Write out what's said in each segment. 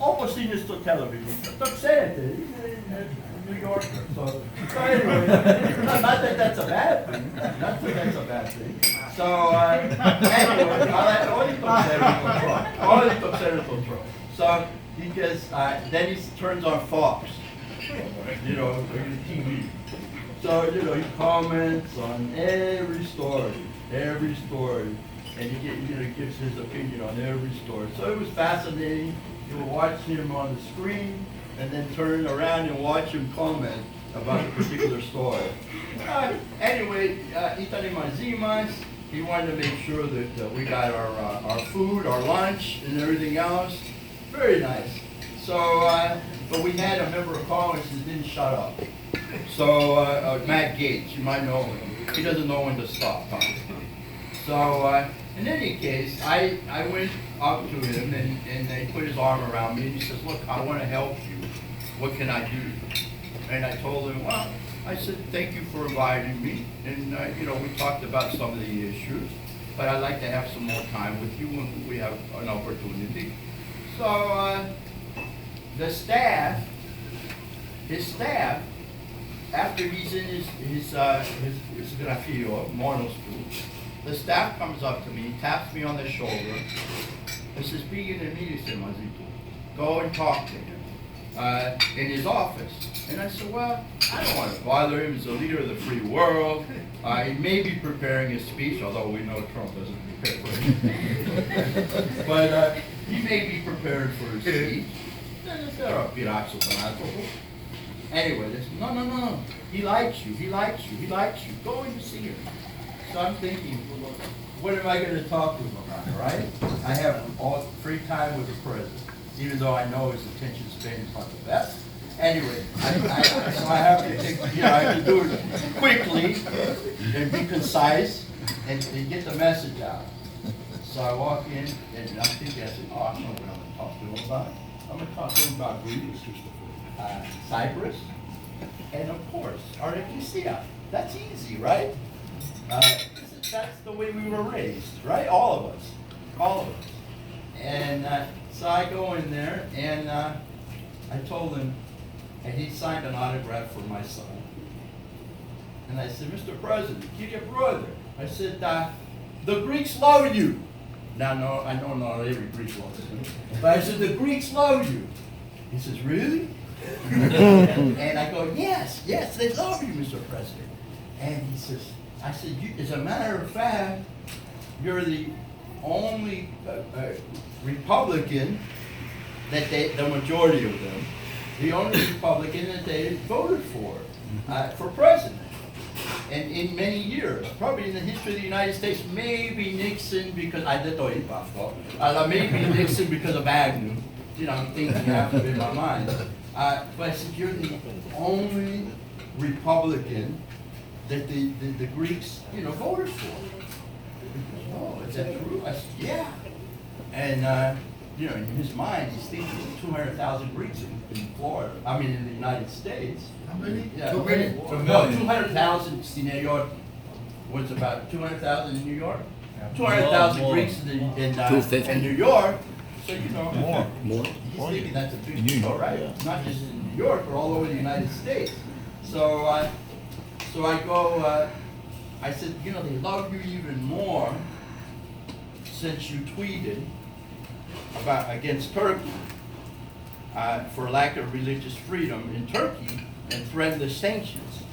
opposite sto television. Don't say it. New Yorker. So anyway, not that that's a bad thing. Not that that's a bad thing. So anyway, so he just then he turns on Fox, you know, TV. So he comments on every story, and he gives his opinion on every story. So it was fascinating. You would watch him on the screen, and then turn around and watch him comment about a particular story. Anyway, Italy Mazimas, he wanted to make sure that we got our food, our lunch, and everything else. Very nice. So, but we had a member of Congress that didn't shut up. So, Matt Gaetz, you might know him. He doesn't know when to stop talking. So, in any case, I went up to him and he put his arm around me and he says, look, I want to help you. What can I do? And I told him, well, I said, thank you for inviting me. And, we talked about some of the issues, but I'd like to have some more time with you when we have an opportunity. So, his staff, after he's in his grafio, mono school, the staff comes up to me, taps me on the shoulder, and says, go and talk to him in his office. And I said, well, I don't want to bother him. He's the leader of the free world. He may be preparing his speech, although we know Trump doesn't prepare for anything. But he may be prepared for his speech. Anyway, they said, no. He likes you. Go and see him. So I'm thinking, what am I going to talk to him about, right? I have all free time with the president, even though I know his attention span is not the best. Anyway, so I have to take, I have to do it quickly and be concise and get the message out. So I walk in and I'm thinking, I said, I know what I'm going to talk to him about. I'm going to talk to him about Greece, Cyprus, and of course, our ecclesia. That's easy, right? That's the way we were raised, right? All of us. And so I go in there, and I told him, and he signed an autograph for my son. And I said, Mr. President, your brother. I said, the Greeks love you. Now, no, I know not every Greek loves you. But I said, the Greeks love you. He says, really? And I go, yes, they love you, Mr. President. And he says, I said, as a matter of fact, you're the only Republican that the majority of them, the only Republican that they voted for president. And in many years, probably in the history of the United States, maybe Nixon because maybe Nixon because of Agnew. I'm thinking after in my mind. But I said, you're the only Republican that the Greeks, voted for. Oh, is that true? I said, yeah. And, in his mind, he's thinking 200,000 Greeks in Florida. I mean, in the United States. How many? Yeah, 2 million. No, 200,000 in New York. What's about 200,000 in New York? 200,000 Greeks in New York. So, More. He's thinking that's a big deal, right? Yeah. Not just in New York, but all over the United States. So I go, I said, they love you even more since you tweeted against Turkey for lack of religious freedom in Turkey and threatened the sanctions.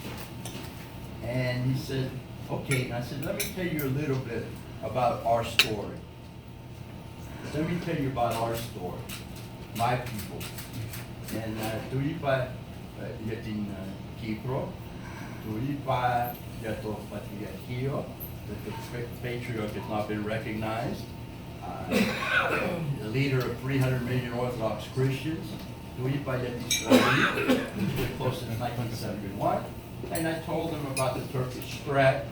And he said, okay. And I said, let me tell you a little bit about our story. Let me tell you about our story, my people. And tuipa yatin Kipro, tuipa yato patriarchio, that the patriarch has not been recognized. The leader of 300 million Orthodox Christians, tuipa yatin which was close since 1971. And I told them about the Turkish threat,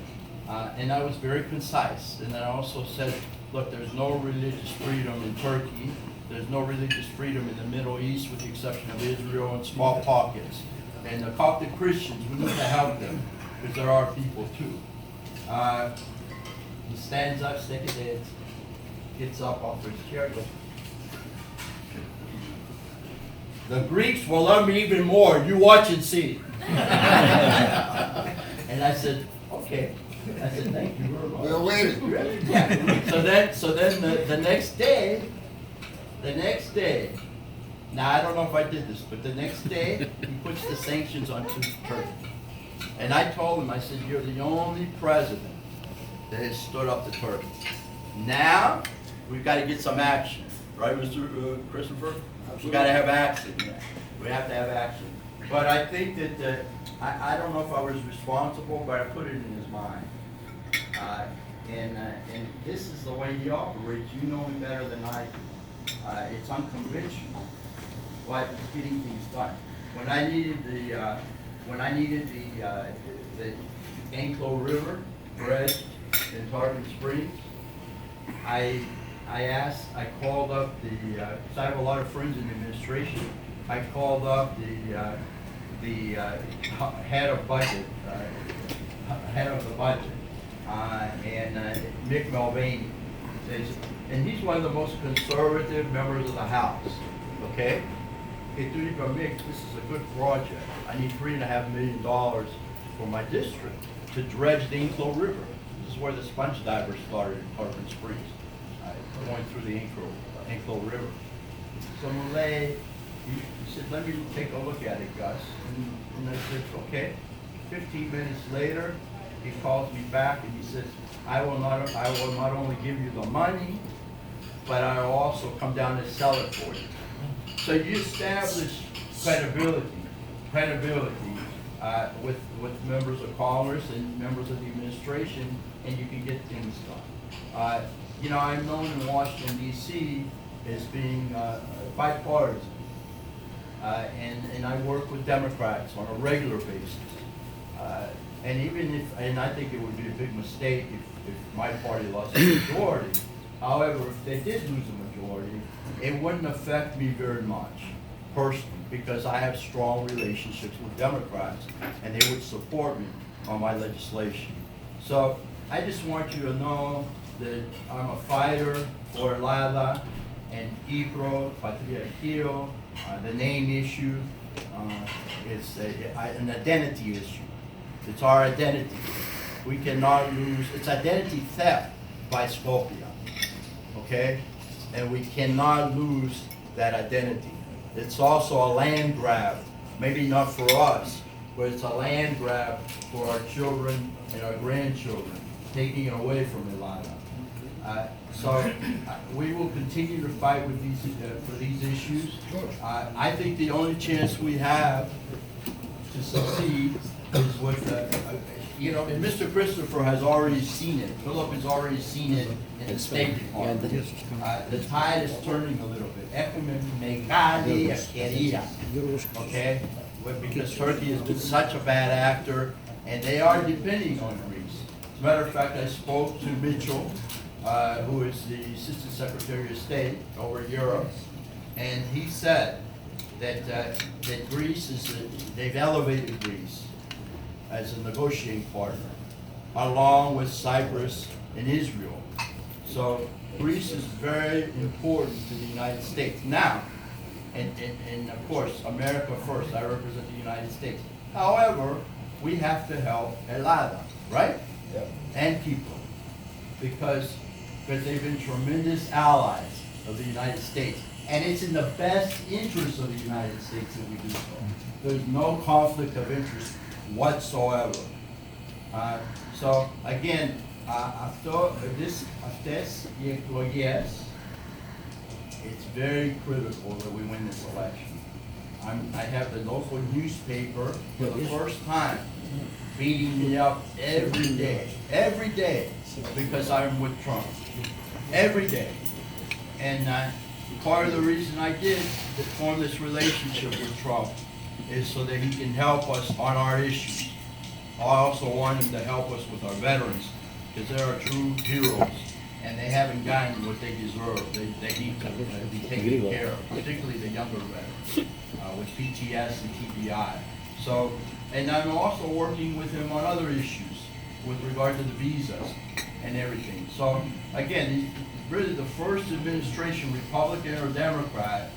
and I was very concise. And then I also said, look, there's no religious freedom in Turkey. There's no religious freedom in the Middle East with the exception of Israel and small pockets. And the Coptic Christians, we need to help them because there are people too. He stands up, gets up off his chair, goes, The Greeks will love me even more. You watch and see. And I said, okay. I said, thank you very much. We're waiting. Really? Yeah. So then the next day, now I don't know if I did this, but the next day, he puts the sanctions on Turkey. And I told him, I said, you're the only president that has stood up to Turkey. Now, we've got to get some action. Right, Mr. Christopher? We've got to have action. We have to have action. But I think that, I don't know if I was responsible, but I put it in his mind. And this is the way he operates. You know him better than I do. It's unconventional, but it's getting things done. When I needed the Anklo River bridge in Tarpon Springs, I called up because I have a lot of friends in the administration. I called up the head of budget, head of the budget, and Mick Mulvaney. And he's one of the most conservative members of the House. Okay? Hey, Mick, this is a good project. I need $3.5 million for my district to dredge the Anklo River. This is where the sponge divers started in Tarpon Springs, going through the Anklo River. So Malay, he said, let me take a look at it, Gus. And I said, okay. 15 minutes later, he calls me back and he says, I will not only give you the money, but I will also come down and sell it for you. So you establish credibility with members of Congress and members of the administration, and you can get things done. You know, I'm known in Washington, D.C. as being bipartisan, and I work with Democrats on a regular basis. And I think it would be a big mistake if my party lost a majority. However, if they did lose a majority, it wouldn't affect me very much, personally, because I have strong relationships with Democrats, and they would support me on my legislation. So I just want you to know that I'm a fighter for Lala and Ibro, Patria Kio. The name issue is an identity issue. It's our identity. We cannot lose, it's identity theft by Skopje, okay? And we cannot lose that identity. It's also a land grab, maybe not for us, but it's a land grab for our children and our grandchildren, taking it away from Ilana. So we will continue to fight with for these issues. I think the only chance we have to succeed is with, you know, and Mr. Christopher has already seen it. Philip has already seen it in the State Department. The tide is turning a little bit. Okay? Because Turkey has been such a bad actor, and they are depending on Greece. As a matter of fact, I spoke to Mitchell, who is the Assistant Secretary of State over Europe, and he said that Greece they've elevated Greece as a negotiating partner, along with Cyprus and Israel. So Greece is very important to the United States. Now, and of course, America first, I represent the United States. However, we have to help Elada, right? Yep. And people, because they've been tremendous allies of the United States. And it's in the best interest of the United States that we do so. There's no conflict of interest whatsoever. So again, after this yes, it's very critical that we win this election. I have the local newspaper for the first time beating me up every day, because I'm with Trump. Every day. And part of the reason I did to form this relationship with Trump is so that he can help us on our issues. I also want him to help us with our veterans, because they are true heroes, and they haven't gotten what they deserve. They need to be taken care of, particularly the younger veterans with PTS and TBI. So, and I'm also working with him on other issues with regard to the visas and everything. So again, really the first administration, Republican or Democrat,